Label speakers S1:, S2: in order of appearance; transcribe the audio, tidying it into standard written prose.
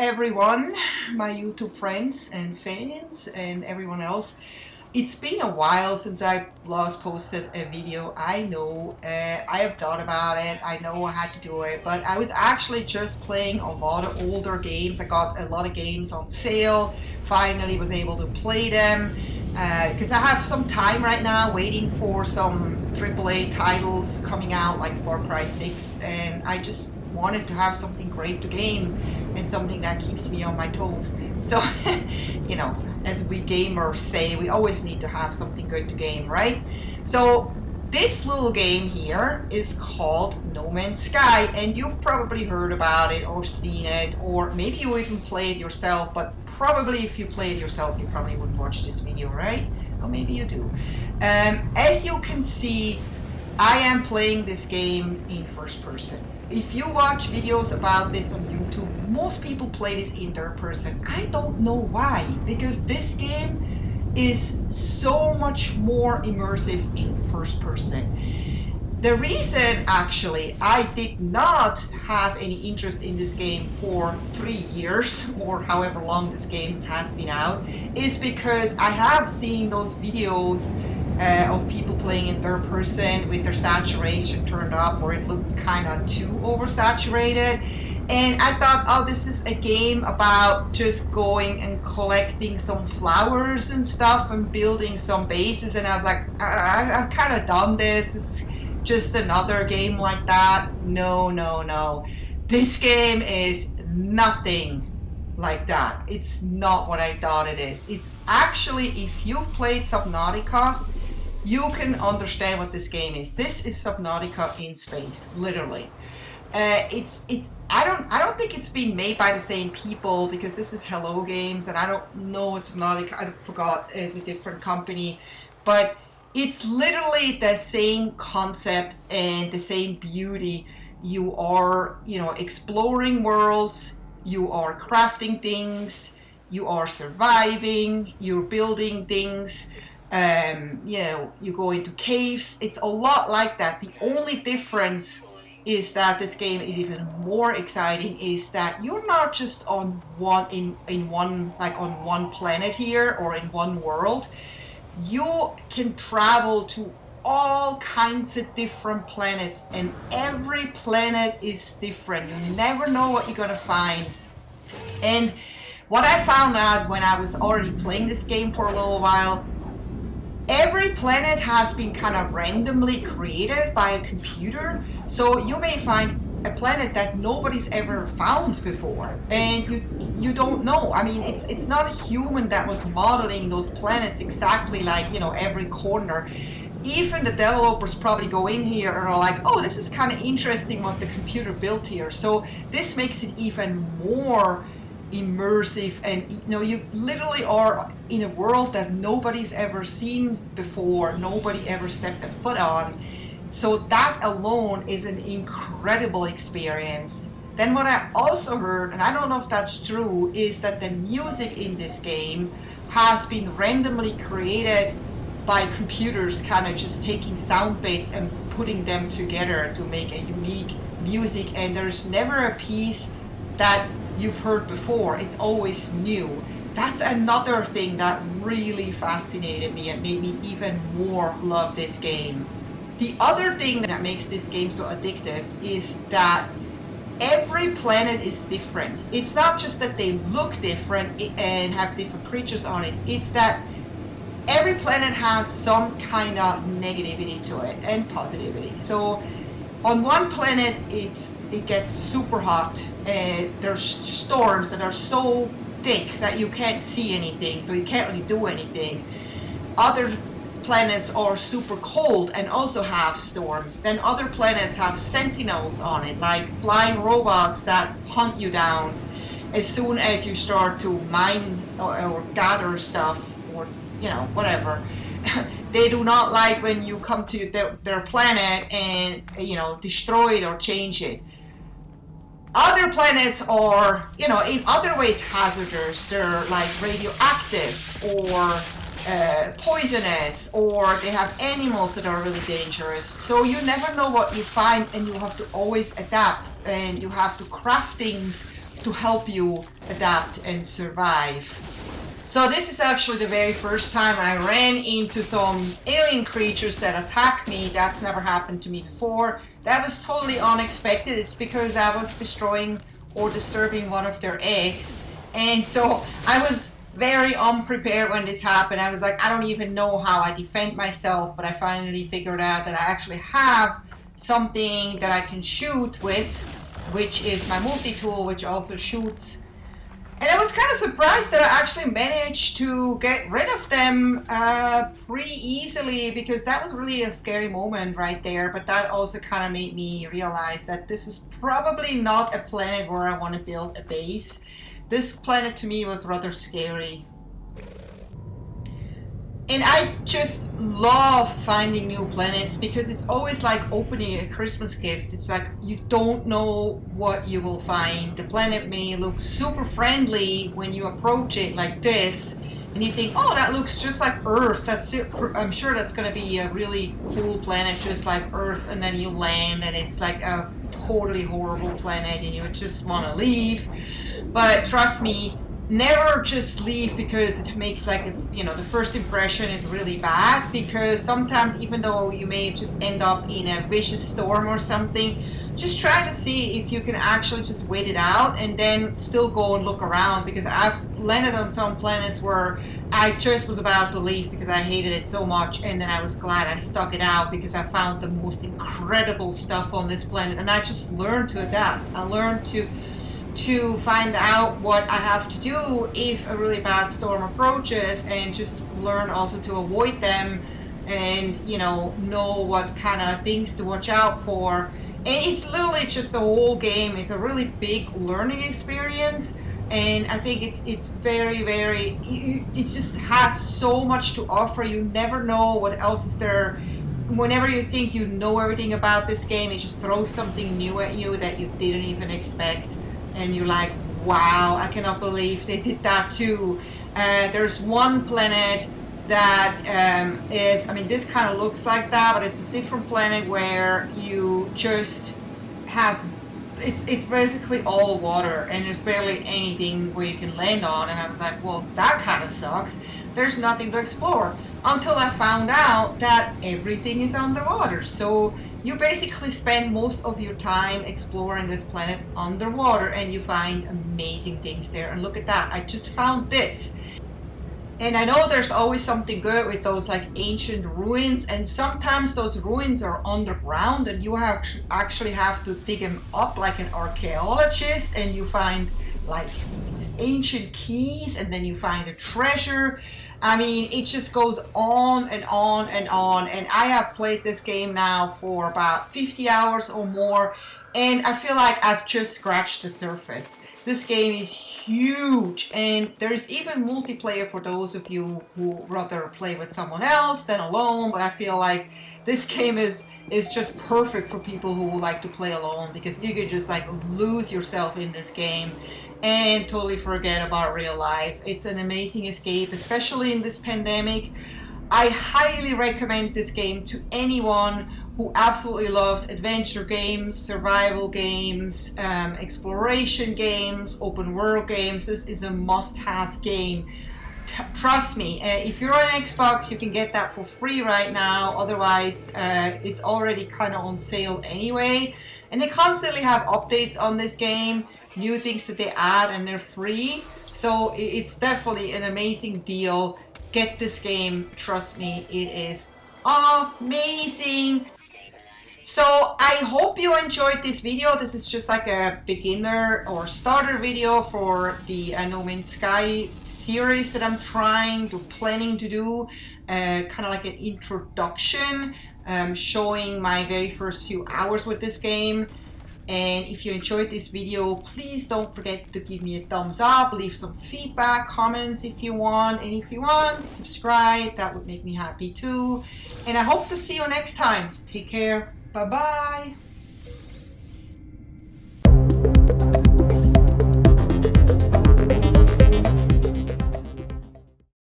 S1: everyone, my YouTube friends and fans and everyone else. It's been a while since I last posted a video. I know, I have thought about it. I know I had to do it, but I was actually just playing a lot of older games. I got a lot of games on sale. Finally was able to play them because I have some time right now waiting for some AAA titles coming out like Far Cry 6, and I just wanted to have something great to game and something that keeps me on my toes. So, you know, as we gamers say, we always need to have something good to game, right? So this little game here is called No Man's Sky, and you've probably heard about it or seen it, or maybe you even play it yourself, but probably if you play it yourself, you probably wouldn't watch this video, right? Or maybe you do. As you can see, I am playing this game in first person. If you watch videos about this on YouTube, most people play this in third person. I don't know why, because this game is so much more immersive in first person. The reason actually I did not have any interest in this game for 3 years or however long this game has been out is because I have seen those videos of people playing in third person with their saturation turned up, or it looked kind of too oversaturated. And I thought, oh, this is a game about just going and collecting some flowers and stuff and building some bases. And I was like, I've kind of done this. This is just another game like that. No, no, no. This game is nothing like that. It's not what I thought it is. It's actually, if you've played Subnautica, you can understand what this game is. This is Subnautica in space, literally. I don't think it's been made by the same people, because this is Hello Games, and I don't know what Subnautica, I forgot, is a different company, but it's literally the same concept and the same beauty. You are, exploring worlds, you are crafting things, you are surviving, you're building things. You go into caves. It's a lot like that. The only difference is that this game is even more exciting, is that you're not just on one planet here or in one world. You can travel to all kinds of different planets, and every planet is different. You never know what you're gonna find. And what I found out when I was already playing this game for a little while, every planet has been kind of randomly created by a computer. So you may find a planet that nobody's ever found before, and you don't know. I mean, it's not a human that was modeling those planets exactly like, every corner. Even the developers probably go in here and are like, oh, this is kind of interesting what the computer built here. So this makes it even more immersive, and you literally are in a world that nobody's ever seen before, nobody ever stepped a foot on. So that alone is an incredible experience. Then what I also heard, and I don't know if that's true, is that the music in this game has been randomly created by computers, kind of just taking sound bits and putting them together to make a unique music, and there's never a piece that you've heard before. It's always new. That's another thing that really fascinated me and made me even more love this game. The other thing that makes this game so addictive is that every planet is different. It's not just that they look different and have different creatures on it. It's that every planet has some kind of negativity to it and positivity. So on one planet, it gets super hot. There's storms that are so thick that you can't see anything, so you can't really do anything. Other planets are super cold and also have storms. Then other planets have sentinels on it, like flying robots that hunt you down as soon as you start to mine or gather stuff, or whatever. They do not like when you come to their planet and destroy it or change it. Other planets are, in other ways hazardous. They're like radioactive or poisonous, or they have animals that are really dangerous. So you never know what you find, and you have to always adapt, and you have to craft things to help you adapt and survive. So this is actually the very first time I ran into some alien creatures that attacked me. That's never happened to me before. That was totally unexpected. It's because I was destroying or disturbing one of their eggs. And so I was very unprepared when this happened. I was like, I don't even know how I defend myself, but I finally figured out that I actually have something that I can shoot with, which is my multi-tool, which also shoots. And I was kind of surprised that I actually managed to get rid of them pretty easily, because that was really a scary moment right there. But that also kind of made me realize that this is probably not a planet where I want to build a base. This planet to me was rather scary. And I just love finding new planets, because it's always like opening a Christmas gift. It's like you don't know what you will find. The planet may look super friendly when you approach it like this, and you think, oh, that looks just like Earth. That's it. I'm sure that's going to be a really cool planet just like Earth. And then you land and it's like a totally horrible planet and you just want to leave. But trust me, never just leave because it makes like, the first impression is really bad, because sometimes even though you may just end up in a vicious storm or something, just try to see if you can actually just wait it out and then still go and look around, because I've landed on some planets where I just was about to leave because I hated it so much, and then I was glad I stuck it out because I found the most incredible stuff on this planet, and I just learned to adapt. I learned to find out what I have to do if a really bad storm approaches, and just learn also to avoid them, and know what kind of things to watch out for. And it's literally just the whole game is a really big learning experience, and I think it's very, very, it just has so much to offer. You never know what else is there. Whenever you think you know everything about this game, it just throws something new at you that you didn't even expect. And you're like, wow, I cannot believe they did that too. There's one planet that this kind of looks like that, but it's a different planet where you just have, it's basically all water and there's barely anything where you can land on. And I was like, well, that kind of sucks. There's nothing to explore, until I found out that everything is underwater. So you basically spend most of your time exploring this planet underwater, and you find amazing things there. And look at that, I just found this. And I know there's always something good with those like ancient ruins, and sometimes those ruins are underground and you actually have to dig them up like an archaeologist, and you find like ancient keys, and then you find a treasure. I mean, it just goes on and on and on. And I have played this game now for about 50 hours or more, and I feel like I've just scratched the surface. This game is huge, and there's even multiplayer for those of you who rather play with someone else than alone. But I feel like this game is just perfect for people who like to play alone, because you can just like lose yourself in this game and totally forget about real life. It's an amazing escape, especially in this pandemic. I highly recommend this game to anyone who absolutely loves adventure games, survival games, exploration games, open world games. This is a must-have game. Trust me, if you're on Xbox, you can get that for free right now. Otherwise, it's already kind of on sale anyway. And they constantly have updates on this game, new things that they add, and they're free. So it's definitely an amazing deal. Get this game, trust me, it is amazing. So I hope you enjoyed this video. This is just like a beginner or starter video for the No Man's Sky series that I'm planning to do. Kind of like an introduction, showing my very first few hours with this game. And if you enjoyed this video, please don't forget to give me a thumbs up, leave some feedback, comments if you want, and if you want, subscribe. That would make me happy too. And I hope to see you next time. Take care. Bye-bye.